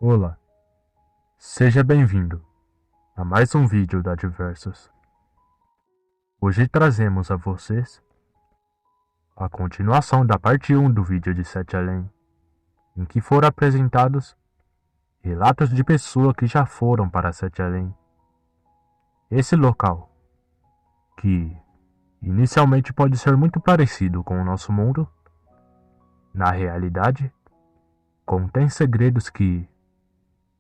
Olá, seja bem-vindo a mais um vídeo da Diversos. Hoje trazemos a vocês a continuação da parte 1 do vídeo de Sete Além, em que foram apresentados relatos de pessoas que já foram para Sete Além. Esse local, que inicialmente pode ser muito parecido com o nosso mundo, na realidade, contém segredos que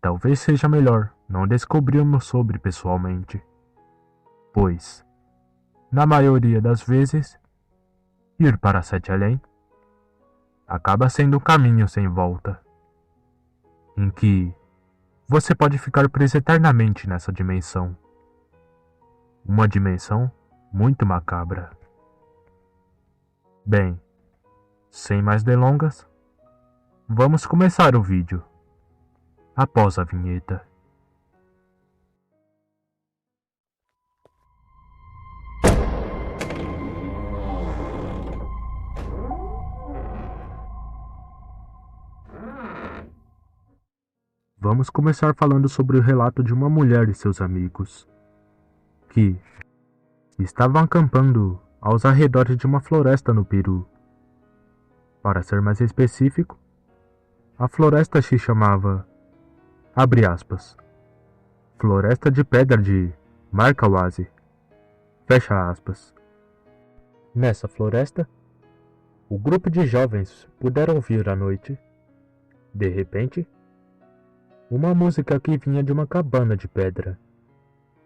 talvez seja melhor não descobrirmos sobre pessoalmente, pois, na maioria das vezes, ir para Sete Além acaba sendo um caminho sem volta, em que você pode ficar preso eternamente nessa dimensão. Uma dimensão muito macabra. Bem, sem mais delongas, vamos começar o vídeo após a vinheta. Vamos começar falando sobre o relato de uma mulher e seus amigos, que estavam acampando aos arredores de uma floresta no Peru. Para ser mais específico, a floresta se chamava, abre aspas, Floresta de Pedra de Markawazi, fecha aspas. Nessa floresta, o grupo de jovens puderam ouvir à noite, de repente, uma música que vinha de uma cabana de pedra,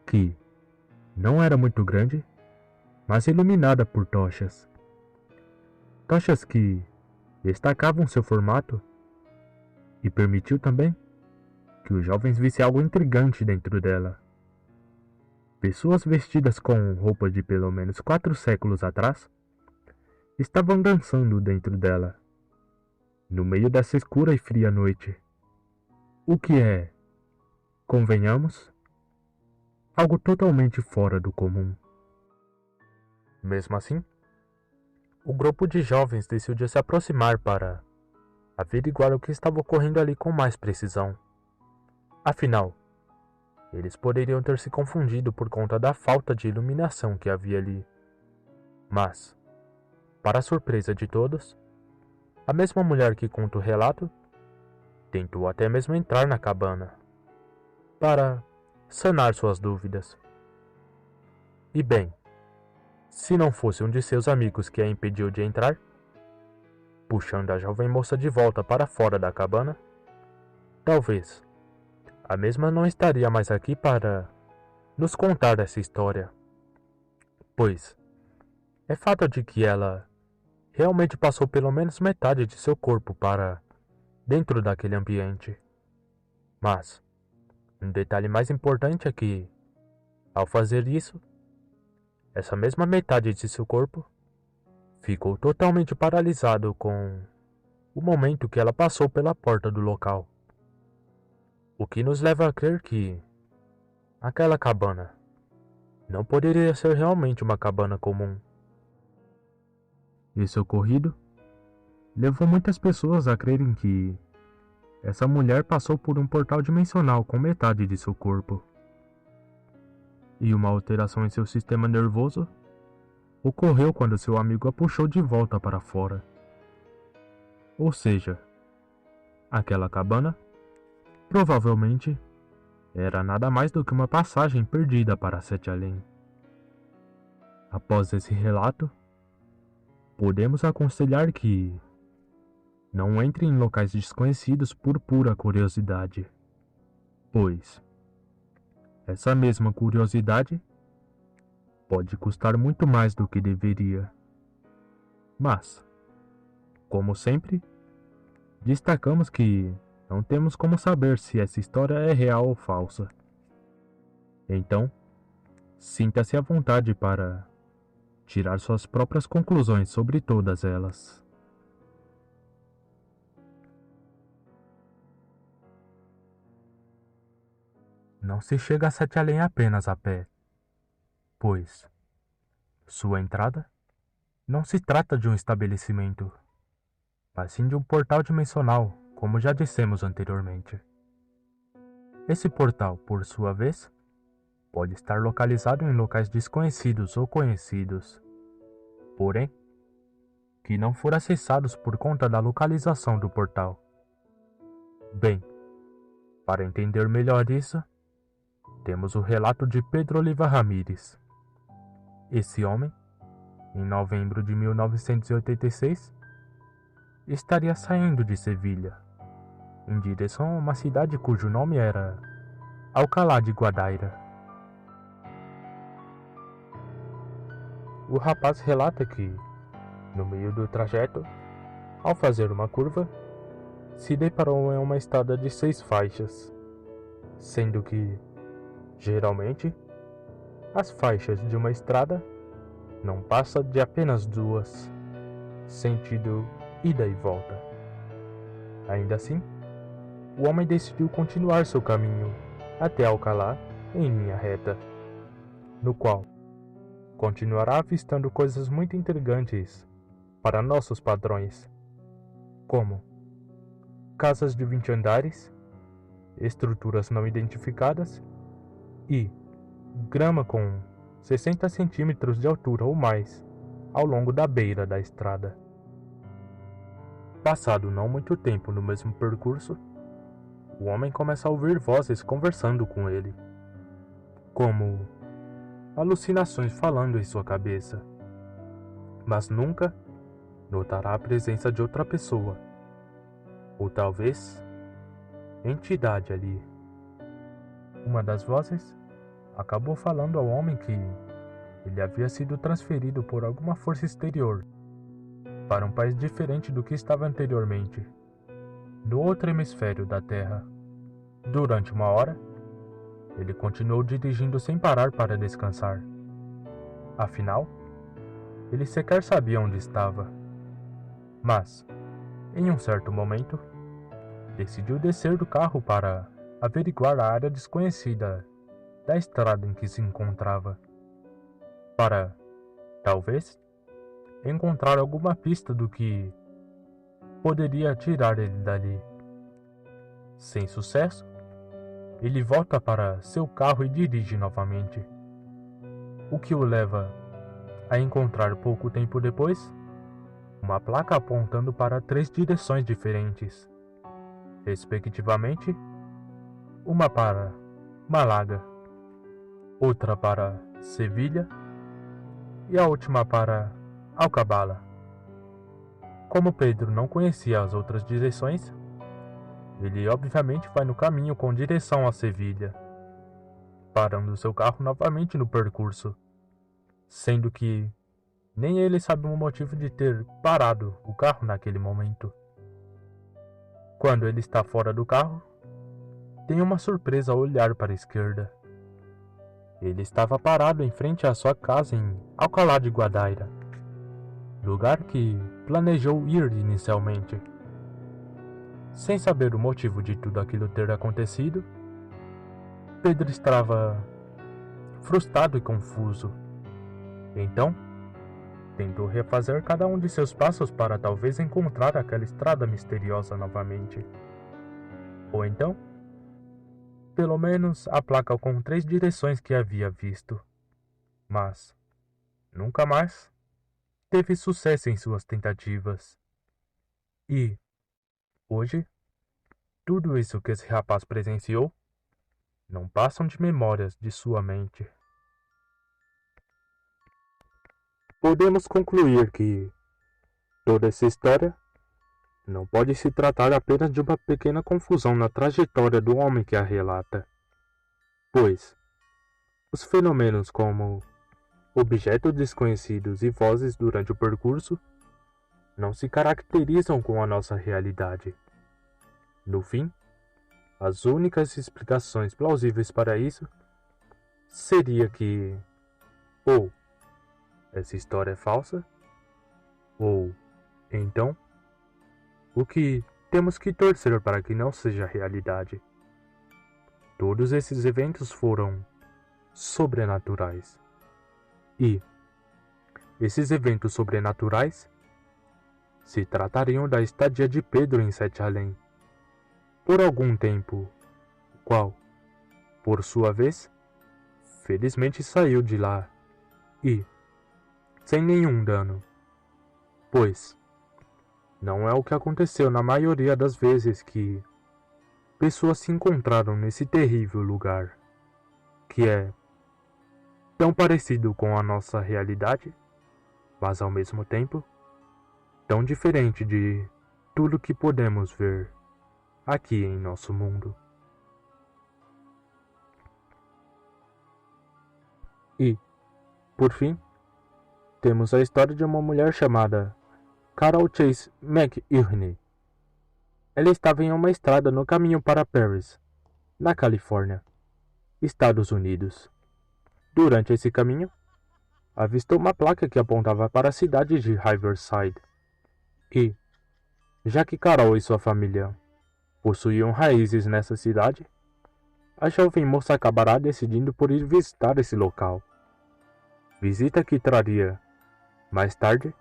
que não era muito grande, mas iluminada por tochas. Tochas que destacavam seu formato e permitiu também que os jovens vissem algo intrigante dentro dela. Pessoas vestidas com roupas de pelo menos 4 séculos atrás estavam dançando dentro dela, no meio dessa escura e fria noite. O que é, convenhamos, algo totalmente fora do comum. Mesmo assim, o grupo de jovens decidiu se aproximar para averiguar o que estava ocorrendo ali com mais precisão. Afinal, eles poderiam ter se confundido por conta da falta de iluminação que havia ali. Mas, para a surpresa de todos, a mesma mulher que conta o relato tentou até mesmo entrar na cabana para sanar suas dúvidas. E bem, se não fosse um de seus amigos que a impediu de entrar, puxando a jovem moça de volta para fora da cabana, talvez a mesma não estaria mais aqui para nos contar essa história, pois é fato de que ela realmente passou pelo menos metade de seu corpo para dentro daquele ambiente. Mas um detalhe mais importante é que, ao fazer isso, essa mesma metade de seu corpo ficou totalmente paralisado com o momento que ela passou pela porta do local. O que nos leva a crer que aquela cabana não poderia ser realmente uma cabana comum. Esse ocorrido levou muitas pessoas a crerem que essa mulher passou por um portal dimensional com metade de seu corpo. E uma alteração em seu sistema nervoso ocorreu quando seu amigo a puxou de volta para fora. Ou seja, aquela cabana provavelmente era nada mais do que uma passagem perdida para Sete Além. Após esse relato, podemos aconselhar que não entre em locais desconhecidos por pura curiosidade, pois essa mesma curiosidade pode custar muito mais do que deveria. Mas, como sempre, destacamos que não temos como saber se essa história é real ou falsa. Então, sinta-se à vontade para tirar suas próprias conclusões sobre todas elas. Não se chega a Sete Além apenas a pé, pois sua entrada não se trata de um estabelecimento, mas sim de um portal dimensional, como já dissemos anteriormente. Esse portal, por sua vez, pode estar localizado em locais desconhecidos ou conhecidos, porém, que não foram acessados por conta da localização do portal. Bem, para entender melhor isso, temos o relato de Pedro Oliva Ramírez. Esse homem, em novembro de 1986, estaria saindo de Sevilha, em direção a uma cidade cujo nome era Alcalá de Guadaira. O rapaz relata que, no meio do trajeto, ao fazer uma curva, se deparou em uma estrada de 6 faixas, sendo que, geralmente, as faixas de uma estrada não passam de apenas 2, sentido ida e volta. Ainda assim, o homem decidiu continuar seu caminho até Alcalá em linha reta, no qual continuará avistando coisas muito intrigantes para nossos padrões, como casas de 20 andares, estruturas não identificadas e grama com 60 centímetros de altura ou mais ao longo da beira da estrada. Passado não muito tempo no mesmo percurso, o homem começa a ouvir vozes conversando com ele, como alucinações falando em sua cabeça, mas nunca notará a presença de outra pessoa, ou talvez entidade ali. Uma das vozes acabou falando ao homem que ele havia sido transferido por alguma força exterior para um país diferente do que estava anteriormente, no outro hemisfério da Terra. Durante uma hora, ele continuou dirigindo sem parar para descansar. Afinal, ele sequer sabia onde estava. Mas, em um certo momento, decidiu descer do carro para averiguar a área desconhecida da estrada em que se encontrava, para, talvez, encontrar alguma pista do que poderia tirar ele dali. Sem sucesso, ele volta para seu carro e dirige novamente, o que o leva a encontrar pouco tempo depois uma placa apontando para 3 direções diferentes, respectivamente, uma para Málaga, outra para Sevilha e a última para Alcabala. Como Pedro não conhecia as outras direções, ele obviamente vai no caminho com direção a Sevilha, parando seu carro novamente no percurso, sendo que nem ele sabe o motivo de ter parado o carro naquele momento. Quando ele está fora do carro, tem uma surpresa ao olhar para a esquerda. Ele estava parado em frente à sua casa em Alcalá de Guadaira, lugar que planejou ir inicialmente. Sem saber o motivo de tudo aquilo ter acontecido, Pedro estava frustrado e confuso. Então, tentou refazer cada um de seus passos para talvez encontrar aquela estrada misteriosa novamente. Ou então, pelo menos a placa com 3 direções que havia visto. Mas, nunca mais teve sucesso em suas tentativas. E, hoje, tudo isso que esse rapaz presenciou não passam de memórias de sua mente. Podemos concluir que toda essa história não pode se tratar apenas de uma pequena confusão na trajetória do homem que a relata, pois os fenômenos como objetos desconhecidos e vozes durante o percurso não se caracterizam com a nossa realidade. No fim, as únicas explicações plausíveis para isso seria que ou essa história é falsa, ou então o que temos que torcer para que não seja realidade. Todos esses eventos foram sobrenaturais. E esses eventos sobrenaturais se tratariam da estadia de Pedro em Sete Além, por algum tempo, o qual por sua vez, felizmente saiu de lá e, sem nenhum dano, pois não é o que aconteceu na maioria das vezes que pessoas se encontraram nesse terrível lugar, que é tão parecido com a nossa realidade, mas ao mesmo tempo tão diferente de tudo que podemos ver aqui em nosso mundo. E, por fim, temos a história de uma mulher chamada Carol Chase McIlheney. Ela estava em uma estrada no caminho para Paris, na Califórnia, Estados Unidos. Durante esse caminho, avistou uma placa que apontava para a cidade de Riverside. E, já que Carol e sua família possuíam raízes nessa cidade, a jovem moça acabará decidindo por ir visitar esse local. Visita que traria, mais tarde,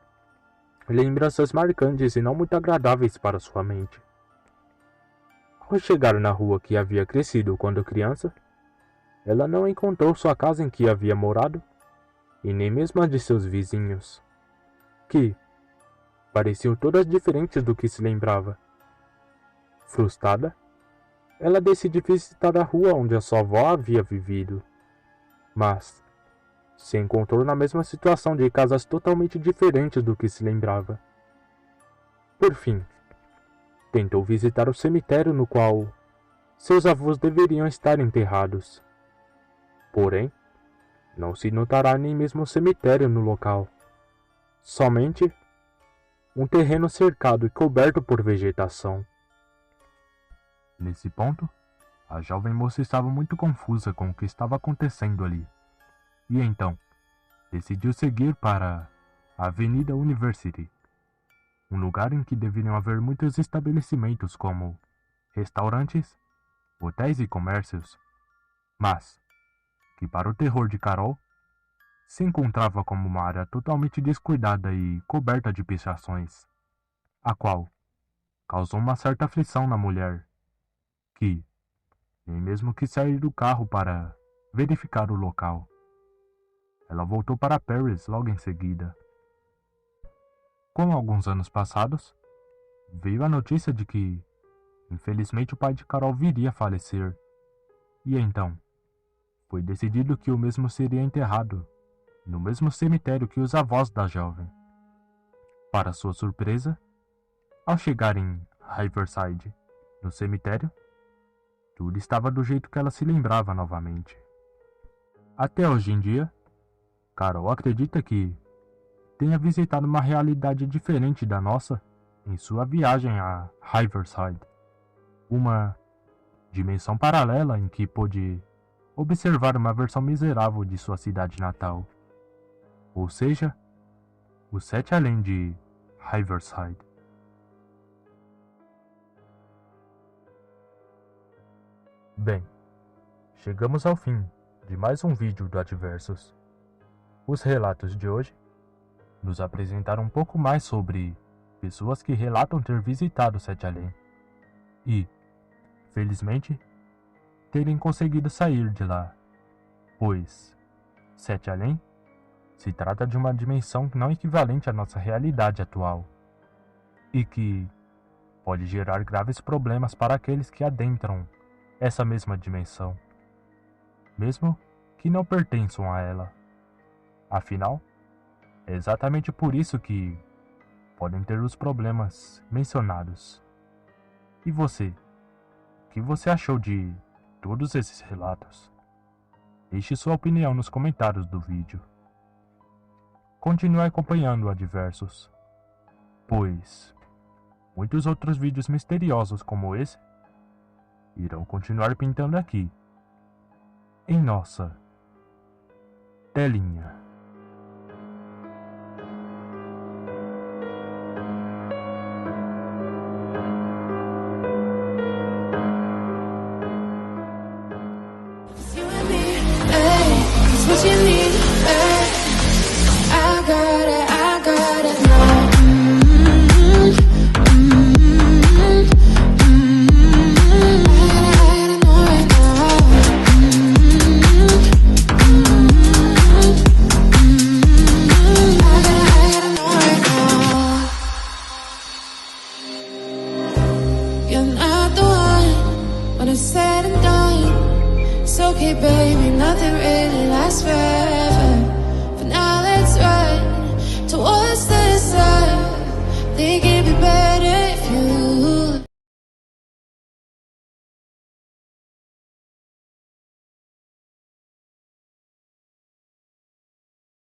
lembranças marcantes e não muito agradáveis para sua mente. Ao chegar na rua que havia crescido quando criança, ela não encontrou sua casa em que havia morado, e nem mesmo a de seus vizinhos, que pareciam todas diferentes do que se lembrava. Frustrada, ela decide visitar a rua onde a sua avó havia vivido, mas se encontrou na mesma situação de casas totalmente diferentes do que se lembrava. Por fim, tentou visitar o cemitério no qual seus avós deveriam estar enterrados. Porém, não se notará nem mesmo um cemitério no local. Somente um terreno cercado e coberto por vegetação. Nesse ponto, a jovem moça estava muito confusa com o que estava acontecendo ali. E então, decidiu seguir para a Avenida University, um lugar em que deveriam haver muitos estabelecimentos como restaurantes, hotéis e comércios, mas que, para o terror de Carol, se encontrava como uma área totalmente descuidada e coberta de pichações, a qual causou uma certa aflição na mulher, que nem mesmo quis sair do carro para verificar o local. Ela voltou para Paris logo em seguida. Com alguns anos passados, veio a notícia de que, infelizmente, o pai de Carol viria a falecer, e então foi decidido que o mesmo seria enterrado no mesmo cemitério que os avós da jovem. Para sua surpresa, ao chegar em Riverside, no cemitério, tudo estava do jeito que ela se lembrava novamente. Até hoje em dia, Carol acredita que tenha visitado uma realidade diferente da nossa em sua viagem a Riverside, uma dimensão paralela em que pôde observar uma versão miserável de sua cidade natal, ou seja, o Sete Além de Riverside. Bem, chegamos ao fim de mais um vídeo do Adversos. Os relatos de hoje nos apresentaram um pouco mais sobre pessoas que relatam ter visitado o Sete Além e, felizmente, terem conseguido sair de lá, pois Sete Além se trata de uma dimensão não equivalente à nossa realidade atual e que pode gerar graves problemas para aqueles que adentram essa mesma dimensão, mesmo que não pertençam a ela. Afinal, é exatamente por isso que podem ter os problemas mencionados. E você? O que você achou de todos esses relatos? Deixe sua opinião nos comentários do vídeo. Continue acompanhando o Adversos, pois muitos outros vídeos misteriosos como esse irão continuar pintando aqui, em nossa telinha. What you need, I got it now. I know right now. Hey baby, nothing really lasts forever. But now let's run towards the sun, thinking